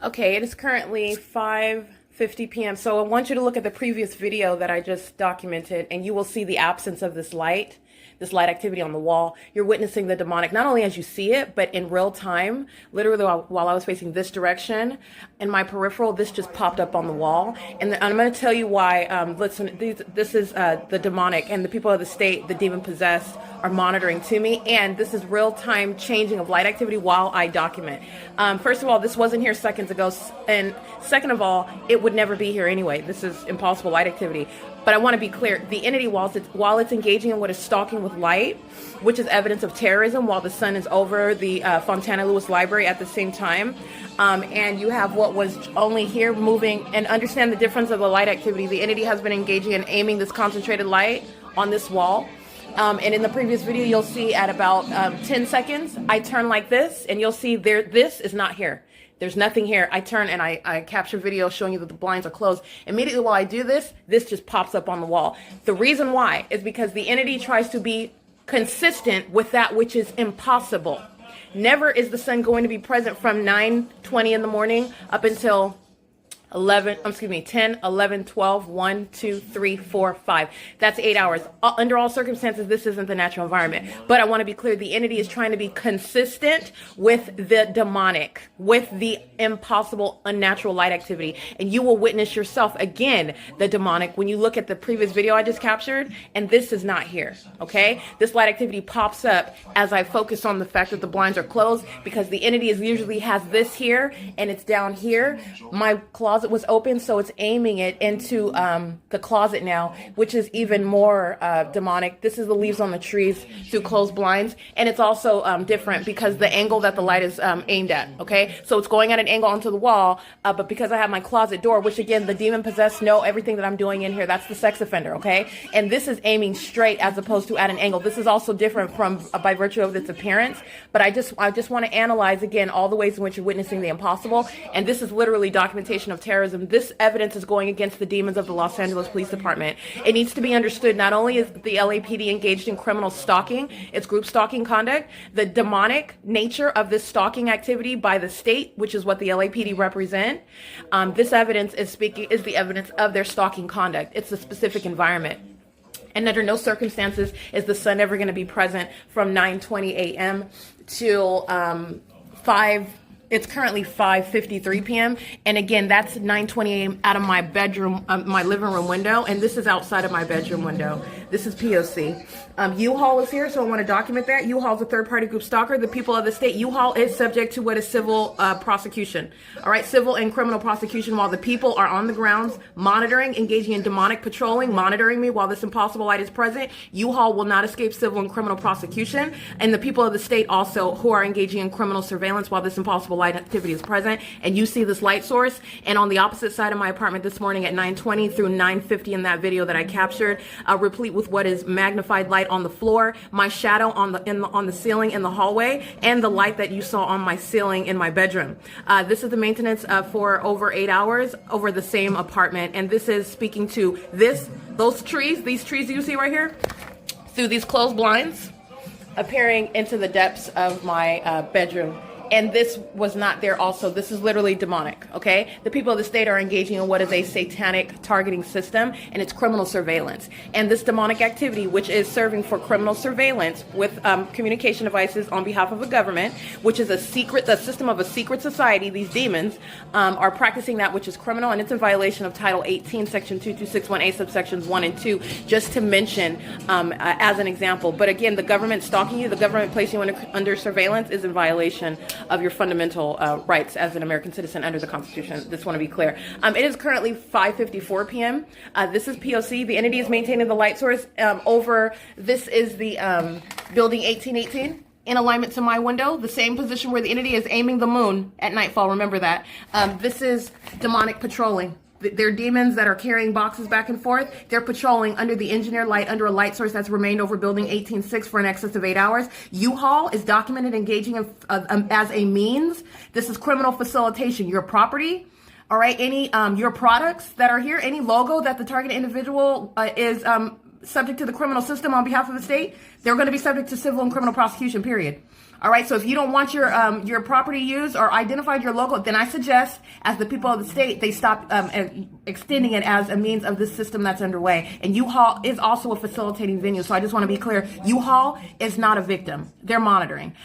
Okay, it is currently 5:50 p.m. So I want you to look at the previous video that I just documented, and you will see the absence of this light activity on the wall. You're witnessing the demonic, not only as you see it, but in real time. Literally, while I was facing this direction, in my peripheral, this just popped up on the wall. And I'm going to tell you why. Listen, this is the demonic, and the people of the state, the demon possessed, are monitoring to me. And this is real time changing of light activity while I document. First of all, this wasn't here seconds ago. And second of all, it would never be here anyway. This is impossible light activity. But I want to be clear, the entity, while it's engaging in what is stalking with light, which is evidence of terrorism, while the sun is over the Fontana Lewis Library at the same time, and you have what was only here moving, and understand the difference of the light activity. The entity has been engaging and aiming this concentrated light on this wall. And in the previous video, you'll see at about 10 seconds, I turn like this, and you'll see this is not here. There's nothing here. I turn and I capture video showing you that the blinds are closed. Immediately while I do this just pops up on the wall. The reason why is because the entity tries to be consistent with that which is impossible. Never is the sun going to be present from 9:20 in the morning up until 10, 11, 12, 1, 2, 3, 4, 5. That's 8 hours. Under all circumstances, this isn't the natural environment. But I want to be clear, the entity is trying to be consistent with the demonic, with the impossible, unnatural light activity. And you will witness yourself, again, the demonic, when you look at the previous video I just captured, and this is not here, okay? This light activity pops up as I focus on the fact that the blinds are closed, because the entity usually has this here, and it's down here. My closet was open, so it's aiming it into the closet now, which is even more demonic. This is the leaves on the trees through closed blinds, and it's also different because the angle that the light is aimed at, okay? So it's going at an angle onto the wall, but because I have my closet door, which again, the demon possessed know everything that I'm doing in here, that's the sex offender, okay? And this is aiming straight as opposed to at an angle. This is also different from by virtue of its appearance, but I just want to analyze again all the ways in which you're witnessing the impossible, and this is literally documentation of terrorism. This evidence is going against the demons of the Los Angeles Police Department. It needs to be understood, not only is the LAPD engaged in criminal stalking, it's group stalking conduct, the demonic nature of this stalking activity by the state, which is what the LAPD represent. This evidence is the evidence of their stalking conduct. It's a specific environment. And under no circumstances is the sun ever going to be present from 9:20 a.m. till 5. It's currently 5:53 p.m. And again, that's 9:20 a.m. out of my bedroom, my living room window. And this is outside of my bedroom window. This is P.O.C. U-Haul is here, so I want to document that. U-Haul is a third-party group stalker. The people of the state, U-Haul is subject to what is civil prosecution. All right, civil and criminal prosecution while the people are on the grounds monitoring, engaging in demonic patrolling, monitoring me while this impossible light is present. U-Haul will not escape civil and criminal prosecution. And the people of the state also who are engaging in criminal surveillance while this impossible light activity is present. And you see this light source. And on the opposite side of my apartment this morning at 9:20 through 9:50 in that video that I captured, replete with what is magnified light on the floor, my shadow on the ceiling in the hallway, and the light that you saw on my ceiling in my bedroom. This is the maintenance for over 8 hours over the same apartment, and this is speaking to these trees you see right here, through these closed blinds, appearing into the depths of my bedroom. And this was not there also. This is literally demonic, okay? The people of the state are engaging in what is a satanic targeting system, and it's criminal surveillance. And this demonic activity, which is serving for criminal surveillance with communication devices on behalf of a government, which is a system of a secret society, these demons are practicing that which is criminal, and it's in violation of Title 18, Section 2261A, subsections 1 and 2, just to mention as an example. But again, the government stalking you, the government placing you under surveillance is in violation of your fundamental rights as an American citizen under the Constitution. Just want to be clear. It is currently 5:54 p.m. This is P.O.C. The entity is maintaining the light source over. This is the building 1818 in alignment to my window, the same position where the entity is aiming the moon at nightfall. Remember that. This is demonic patrolling. They're demons that are carrying boxes back and forth. They're patrolling under the engineered light, under a light source that's remained over building 18-6 for an excess of 8 hours. U-Haul is documented engaging as a means. This is criminal facilitation. Your property, all right, any your products that are here, any logo that the target individual is subject to the criminal system on behalf of the state, they're going to be subject to civil and criminal prosecution, period. All right, so if you don't want your property used or identified your logo, then I suggest, as the people of the state, they stop extending it as a means of this system that's underway. And U-Haul is also a facilitating venue, so I just want to be clear, U-Haul is not a victim. They're monitoring.